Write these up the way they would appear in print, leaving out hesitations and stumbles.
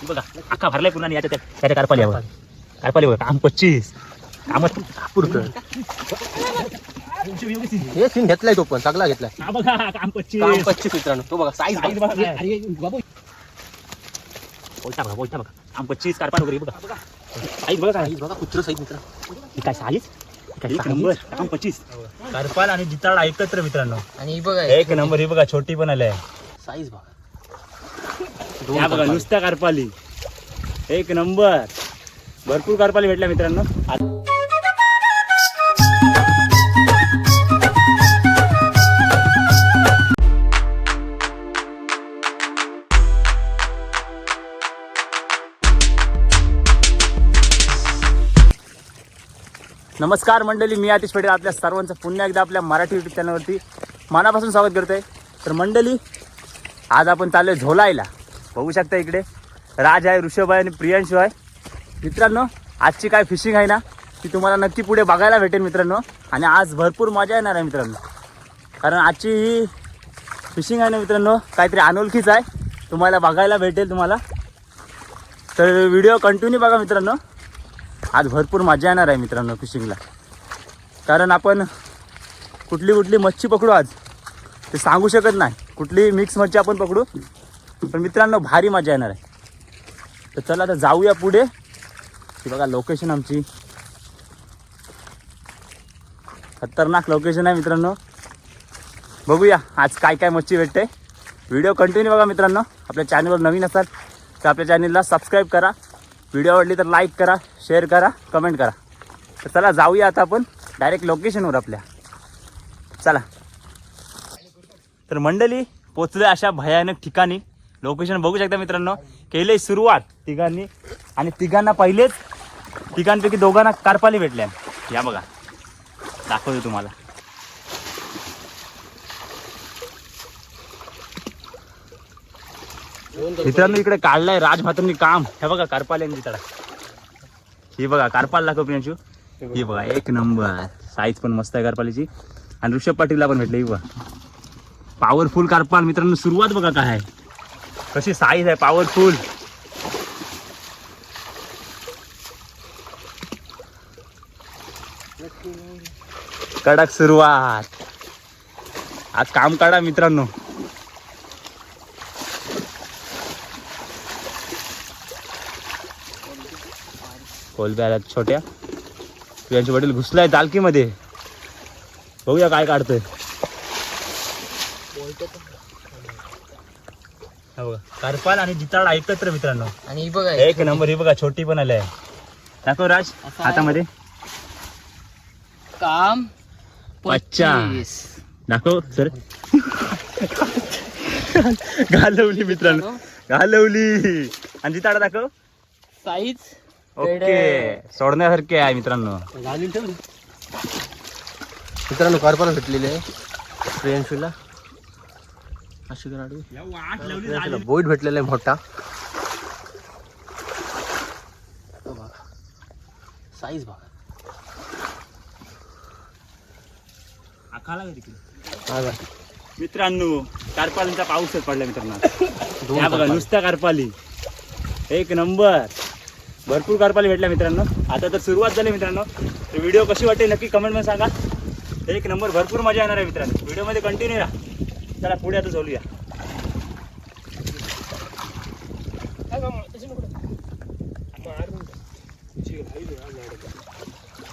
बघा अख्खा भरलाय पुन्हा याच्या त्याच्या कारपाल्यावर काम 25 कामच पुरतं. हे सीन घेतलाय तो पण चांगला घेतलाय. हा बघा काम 25 मित्रांनो तो बघा साईज बघा काम 25 कारपाल वगैरे बघा साईज बघा साईज बघा कुत्र साईज मित्र. ही काय साईज एक नंबर काम 25 कारपाल आणि जिताडा एकत्र मित्रांनो. आणि बघा एक नंबर ही बघा छोटी पण आलाय साईज बघा. या बघा नुसत्या कारपाली एक नंबर भरपूर कारपाली भेटल्या मित्रांनो. नमस्कार मंडळी, मी आतिश पटेल आपल्या सर्वांचं पुन्हा एकदा आपल्या मराठी यूट्यूब चॅनलवरती मनापासून स्वागत करतोय. तर मंडळी आज आपण चाललोय झोलायला. बघू शकता इकडे राज आहे, ऋषभ आहे आणि प्रियांशू आहे. मित्रांनो आजची काय फिशिंग आहे ना ती तुम्हाला नक्की पुढे बघायला भेटेल मित्रांनो. आणि आज भरपूर मजा येणार आहे मित्रांनो, कारण आजची ही फिशिंग आहे ना मित्रांनो काहीतरी अनोळखीच आहे, तुम्हाला बघायला भेटेल तुम्हाला. तर व्हिडिओ कंटिन्यू बघा मित्रांनो. आज भरपूर मजा येणार आहे मित्रांनो फिशिंगला, कारण आपण कुठली मच्छी पकडू आज ते सांगू शकत नाही. कुठली मिक्स मच्छी आपण पकडू, पण मित्रांनो भारी मजा येणार आहे. तर चला आता जाऊया पुढे. ही बघा लोकेशन आमची, खतरनाक लोकेशन आहे मित्रांनो. बघूया आज काय काय मच्छी भेटते. व्हिडिओ कंटिन्यू बघा मित्रांनो. आपल्या चॅनलवर नवीन असाल तर आपल्या चॅनलला सबस्क्राईब करा. व्हिडिओ आवडली तर लाईक करा, शेअर करा, कमेंट करा. तर चला जाऊया आता आपण डायरेक्ट लोकेशनवर आपल्या. चला तर मंडळी पोचलोय अशा भयानक ठिकाणी. लोकेशन बघू शकता मित्रांनो. केली सुरुवात तिघांनी आणि तिघांना पहिलेच तिघांपैकी दोघांना कारपाली भेटल्या. या बघा दाखवतो तुम्हाला. मित्रांनो इकडे काढलाय राज म्हात्रेंनी काम. हे बघा कारपाल्यांची तडा. ही बघा कारपाल दाखव प्रियांशू. ही बघा एक नंबर साईज पण मस्त आहे कारपालीची. आणि ऋषभ पाटीलला पण भेटले. ही बघा पॉवरफुल कारपाल मित्रांनो. सुरुवात बघा काय आहे, कशी साईज आहे पॉवरफुल. कडक सुरुवात. आज काम काढा मित्रांनो. कोलब्या आल्यात छोट्या. यांचे वडील घुसलाय दालकीमध्ये. बघूया काय काढतोय. बघा कारपाल आणि जिताडा एकत्र मित्रांनो. आणि बघा एक नंबर. ही बघा छोटी पण आलाय. दाखव राज हातामध्ये. काम 50 दाखव सर. घालवली मित्रांनो, घालवली. आणि जिताडा दाखव. साईज ओके सोडण्यासारखे आहे मित्रांनो. मित्रांनो कारपाल भेटलेले आहे प्रियांशूला. अशी बोईट भेटलेला आहे मोठा. साईज बघा. मित्रांनो कारपालींचा पाऊसच पडला मित्रांनो. या बघा नुसत्या कारपाली एक नंबर. भरपूर कारपाली भेटल्या मित्रांनो. आता तर सुरुवात झाली मित्रांनो. तर व्हिडिओ कशी वाटते नक्की कमेंटमध्ये सांगा. एक नंबर भरपूर मजा येणार आहे मित्रांनो. व्हिडिओमध्ये कंटिन्यू राहा. चला पुढे आता चालूया.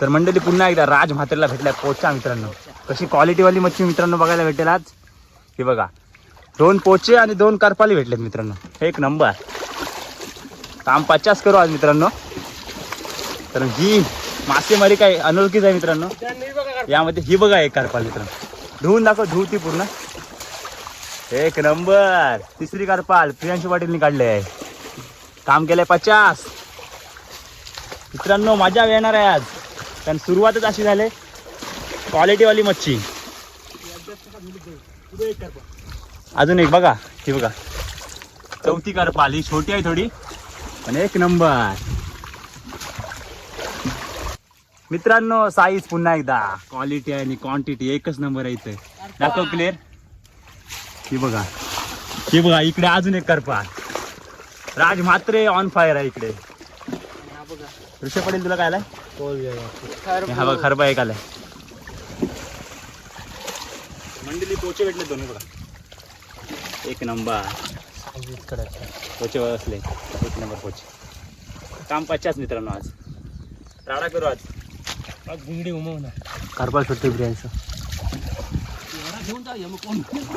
तर मंडळी पुन्हा एकदा राज म्हात्रेला भेटलाय पोचा मित्रांनो. कशी क्वालिटीवाली मच्छी मित्रांनो बघायला भेटेल आज. हे बघा 2 पोचे आणि 2 कारपाली भेटलेत मित्रांनो. एक नंबर. काम 50 करू आज मित्रांनो. तर ही मासेमारी काय अनोळखीच आहे मित्रांनो. यामध्ये ही बघा एक कारपाल मित्रांनो. धुवून दाखव. धुवती पूर्ण. एक नंबर. तिसरी कारपाल प्रियांशू पाटीलनी काढले आहे. काम केलंय 50 मित्रांनो. मजा येणार आहे आज, कारण सुरुवातच अशी झाली. क्वालिटीवाली मच्छी. अजून एक बघा. ही बघा चौथी कारपाल. ही छोटी आहे थोडी पण एक नंबर मित्रांनो. साईज पुन्हा एकदा क्वालिटी आणि क्वांटिटी एकच नंबर आहे इथे. दाखव क्लिअर. ही बघा. ही बघा इकडे अजून एक कारपाल. राज म्हात्रे ऑन फायर आहे इकडे. ऋषभ पटेल तुला काय आलाय? हा बघ खरबा एक आलाय. मंडळी पोचे भेटले दोन्ही बघा. एक नंबर पोचे बसले. एक नंबर पोचे. काम 50 मित्रांनो. आज राडा करू. आज बिगडी उमवणार कारपाल सुट्टी ब्रियांचं.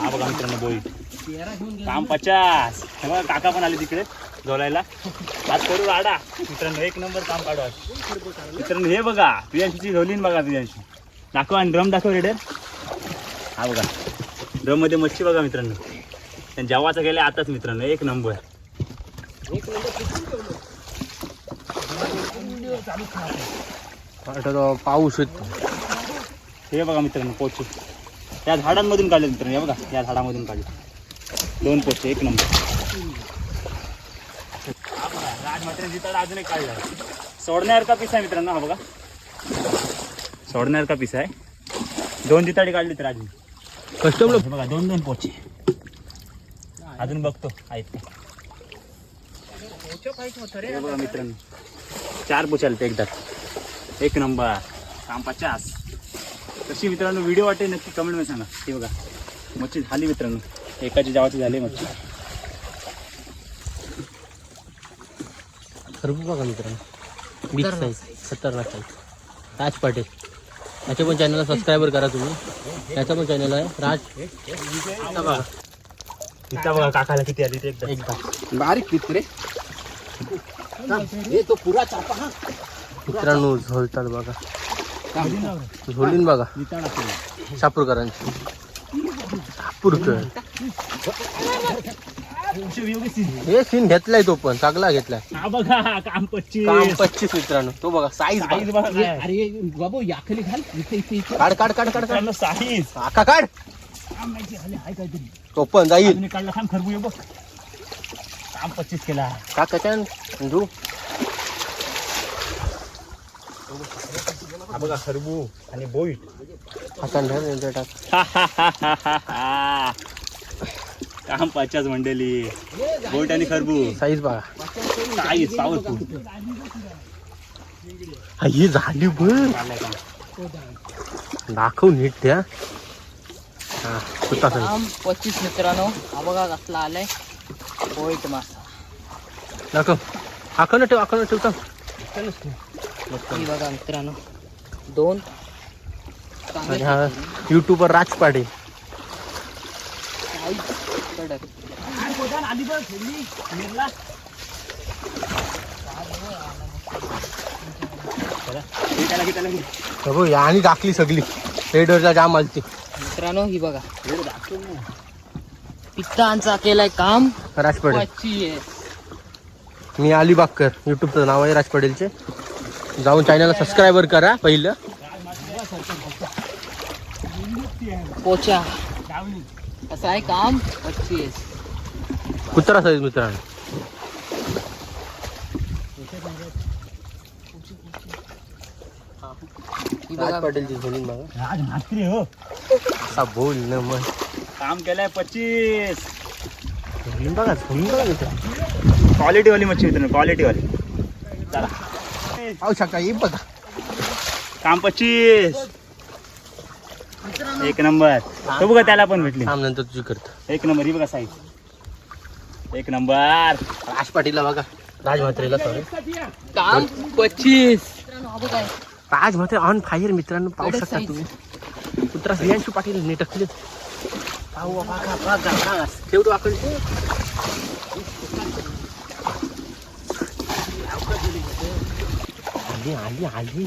हा बघा मित्रांनो बोई. काम 50. हे बघा काका पण आले तिकडे झोलायला. आज करू राडा मित्रांनो. एक नंबर काम काढू आज मित्रांनो. हे बघा प्रियांशीची झोलीन बघा. प्रियांशी दाखव आणि ड्रम दाखव रेडर. हा बघा ड्रम मध्ये मच्छी बघा मित्रांनो. जेव्हाचा गेल्या आताच मित्रांनो. एक नंबर. पाऊस येतो. हे बघा मित्रांनो पोचे या झाडांमधून काढले मित्रांनो. हे बघा या झाडामधून काढले 2 पोचे. एक नंबर. राज मात्र जिताडा अजून एक काढला. सोडण्यासारखा पीस आहे मित्रांनो. हा बघा सोडण्यासारखा पीस आहे. 2 जिताडे काढले तर राजने. कस्टमर बघा 2-2 पोचे. अजून बघतो आहेत ते. हे बघा मित्रांनो 4 पोचे आले ते एकदा. एक नंबर. काम 50. कशी मित्रांनो व्हिडिओ वाटेल नक्की कमेंटमध्ये सांगा. हे बघा मच्छी झाली मित्रांनो. एकाची जावाची झाली मच्छी. खरबूज बघा मित्रांनो. बिग साईज खतरनाक साईज. राज पाटील त्याच्या पण चॅनलला सबस्क्राईबर करा तुम्ही. त्याचा पण चॅनल आहे राज. आता बघा इथं बघा काकाला किती आली ते एकदा. बारीक पित्रे तो पुरा चापा. हा मित्रांनो झोलतात बघा. झोलीन बघा शापूरकरांची. शापूरकर हे सीन घेतलाय तो पण चांगला घेतलाय. हा बघा काम 25. काम 25 मित्रांनो. तो बघा साईज बघा अरे बाबू याखाली घाल. काढ काढ काढ काढ काढ. साईज आका काढ. तो पण जाईल. काढला थांब खरबू. ये बघ काम 25 केला. काकाच्यान जू. हा बघा खरबू आणि बोईट. हातान धर टाक. काम 50 मंडळी. बोईट आणि खरबू साईज बघा. Size powerful. ही झाली बघ. दाखव नीट त्या. हा कुठला साईज. 25 मित्रांनो. हा बघा कसला आलाय पोईट मासा. दाखव. आखण ठेव आखण ठेवता. ही बघा मित्रांनो 2 आणि हा युट्यूबर राज पाटील. कडक. हो आणि दाखली सगळी. रेडरला जाम आलती मित्रांनो. ही बघा पित्तांचा केलाय काम राज पाटील. 25. मी अलिबागकर. युट्यूबचं नाव आहे राज पाटीलचे. जाऊन चॅनलला सबस्क्राईबर करा पहिलं. पोचा असं आहे काम 25. कुत्रा साईज मित्रांनो. ही राज बघा पाटीलची झोली बघा. राज म्हात्रे हो. असा बोल न मग. काम केलंय 25. झोली बघा झोली बघा मित्रांनो. क्वालिटी वाली मच्छी मित्रांनो. क्वालिटी वाली. चला पाहू शकता. हे बघा काम 25. एक नंबर. तो बघा त्याला पण भेटली. थांब नंतर तुझी करतो. एक नंबर. ही बघा साईज. एक नंबर. राज पाटीलला बघा. राज म्हात्रेला सॉरी. काम 25 मित्रांनो. हा बघा राज म्हात्रे ऑन फायर मित्रांनो. पाहू कडक शकता size. तुम्ही. कुत्रा प्रियांशू पाटील नेटकले. पाहू बघा बघा. ठेवतो आपण. आली आली आली.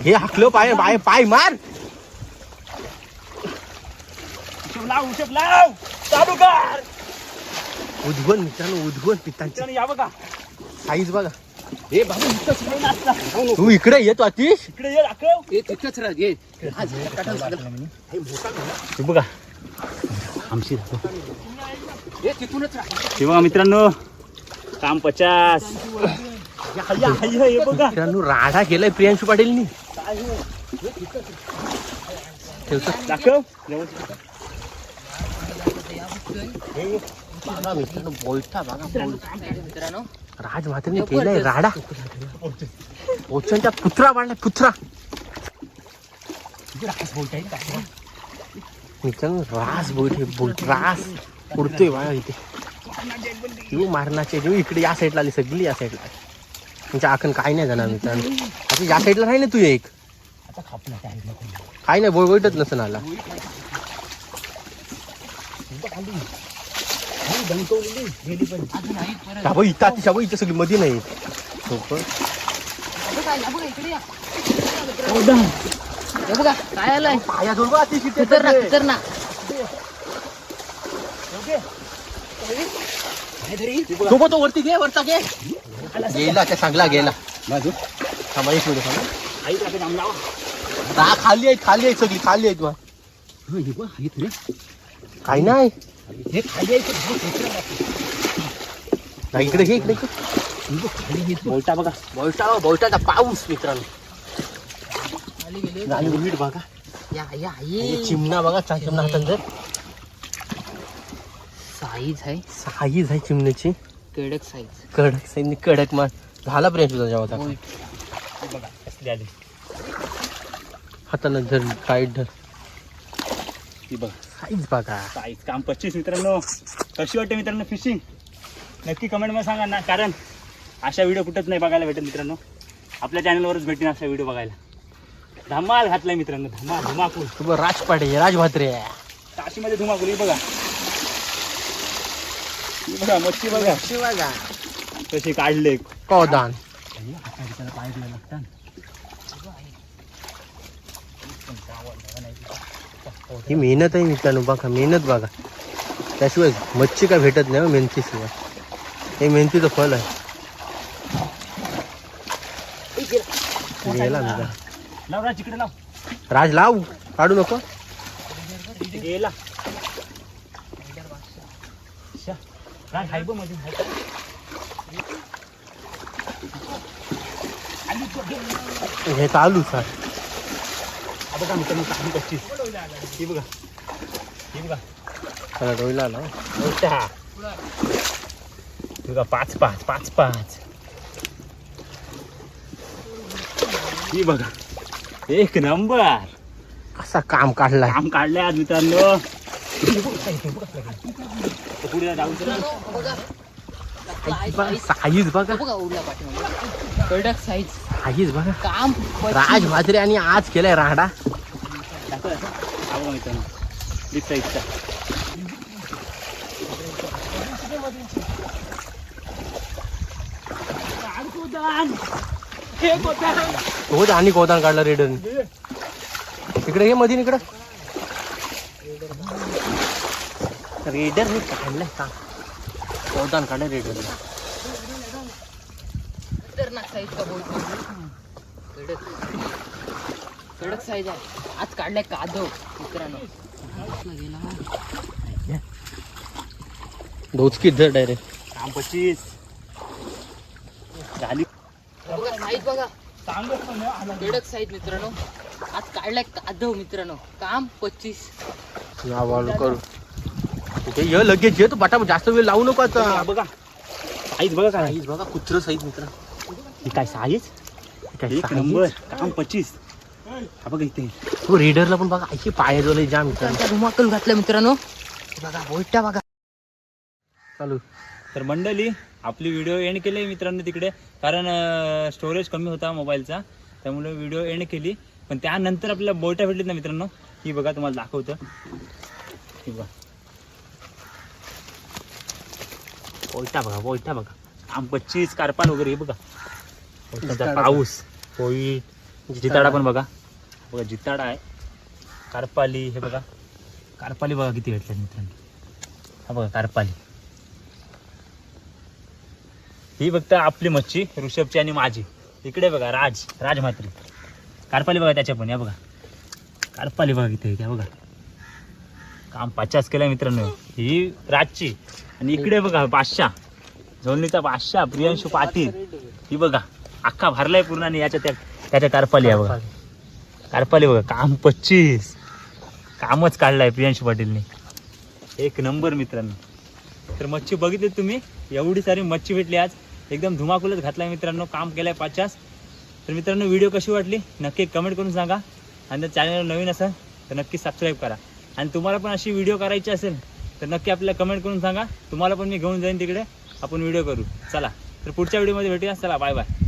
हे हाकलो पाय पाय पाय मार. उशप लाव चालू कर. उद्भवन मित्रांनो. उद्भवन पितांची मित्रांनो या बघा साईज बघा. हे बाबू इथं नाही नाचता. तू इकडे येतो अतिश. इकडे ये दाखव. तिथंच राह घे. हे बघा आमची तिथूनच राह. हे बघा मित्रांनो काम 50. हे बघा मित्रांनो राडा केलाय प्रियांशू पाटीलनी. ठेवतो दाखव. बघा मित्रांनो बोलता बघा मित्रांनो राज म्हात्रेने केलाय राडा ओचनच्या पुत्रा वाढलाय पुत्रा मित्रांनो रास बोलत रास उडतोय बघा इथे तू मारण्याचे तू इकडे या साईडला आली सगळी या साईडला म्हणजे आखण काय नाही जाणार मित्रांनो आता या साईडला राही ना तू एक काय नाही बोलतच नसन आला इथं इथं सगळी मध्ये नाही बघा काय आलंय खतरनाक खतरनाक सोबत तो वरती घे वरता घे गेला त्या चांगला गेला थांबा एक मिनिट थांबा खाली आहेत सगळी खाली आहेत काही नाही इकडे घे इकडे बोलटा बघा बोलटाचा पाऊस मित्रांनो मीठ बघा चिमणा बघा चिमणा हातात साईज आहे चिमण्याची कडक साईज कडक मान झाला प्रेम तुझा जेव्हा हातानं धर टाईट धर ती बघ साईज बघा साईज काम 25 मित्रांनो कशी वाटते मित्रांनो फिशिंग नक्की कमेंटमध्ये सांगा ना कारण अशा व्हिडिओ कुठंच नाही बघायला भेटत मित्रांनो आपल्या चॅनलवरच भेटेन अशा व्हिडिओ बघायला धमाल घातलाय मित्रांनो धुमाकूळ तू राजपाडे राज म्हात्रे काशीमध्ये धुमाकूळ ही बघा मच्छी बघा कशी काढले कौदान ही मेहनत आहे मित्रांनो बघा मेहनत बघा त्याशिवाय मच्छी काय भेटत नाही मेहनतीशिवाय हे मेहनतीचं फल आहे गेला मित्रा. लाव राज इकडे लाव राज लाव काढू नको गेला राज हाय बघ मध्ये हे चालू सर बघा मित्रांनो काही 25 ही बघा चला डोईला ना मोठा बघा 5 ही बघा एक नंबर असा काम काढलाय काम काढलंय आज मित्रांनो पुढे जाऊ साईज बघा कडक साईज साईज बघा काम राज म्हात्रे आणि आज केलाय राडा मित्रांनो बिग साईजचा हो आणि कोदान काढला रेडर इकडे घे मधीन इकडं रेडर मी काढलाय का कोदान काढलाय रेडर खतरनाक साईज का बोलतो कडक साईज आहे आज काढलाय कादव मित्रांनो डोचकीत धर डायरेक्ट काम 25 झाली साईज बघा कडक साईज मित्रांनो आज काढलाय कादव मित्रांनो काम 25 नावाल करू ये लगेच ये तो बटा जास्त वेळ लावू नको आता बघा साईज बघा काय साईज बघा कुत्र साईज मित्र ही काय साईज एक नंबर काम 25 हा बघा इथे तो रेडरला पण बघा ऐकी पाय जोले जाम मित्रांनो धुमाकूळ घातलं मित्रांनो बघा बोलटा बघा चालू तर मंडळी आपली व्हिडिओ एंड केली मित्रांनो तिकडे कारण स्टोरेज कमी होता मोबाईलचा त्यामुळे व्हिडिओ एंड केली पण त्यानंतर आपल्याला बोटा भेटलीत ना मित्रांनो ही बघा तुम्हाला दाखवतं ही बघा बोलटा बघा आम 25 कारपान वगैरे हे बघा बोलटाचा पाऊस होई जिताडा पण बघा जिताडा आहे कारपाली हे बघा कारपाली बघा किती भेटल्या मित्रांनो हा बघा कारपाली ही बघता आपली मच्छी ऋषभची आणि माझी इकडे बघा राज म्हात्रे कारपाली बघा त्याच्या पण या बघा कारपाली बघा किती त्या बघा काम 50 केलं मित्रांनो ही राजची आणि इकडे बघा बादशाह झोलनीचा बादशाह प्रियांशू पाटील ही बघा अख्खा भरलाय पूर्ण आणि त्याच्या कारपाली आहे बघा कारपाली बघा काम 25 कामच काढलाय प्रियांशू पाटीलने एक नंबर मित्रांनो तर मच्छी बघितली तुम्ही, एवढी सारी मच्छी भेटली आज, एकदम धुमाकूलच घातलाय मित्रांनो, काम केलंय 50. तर मित्रांनो व्हिडिओ कशी वाटली नक्की कमेंट करून सांगा, आणि जर चॅनलवर नवीन असेल तर नक्की सबस्क्राईब करा. आणि तुम्हाला पण अशी व्हिडिओ करायची असेल तर नक्की आपल्याला कमेंट करून सांगा, तुम्हाला पण मी घेऊन जाईन तिकडे, आपण व्हिडिओ करू. चला तर पुढच्या व्हिडिओमध्ये भेटूया. चला बाय बाय.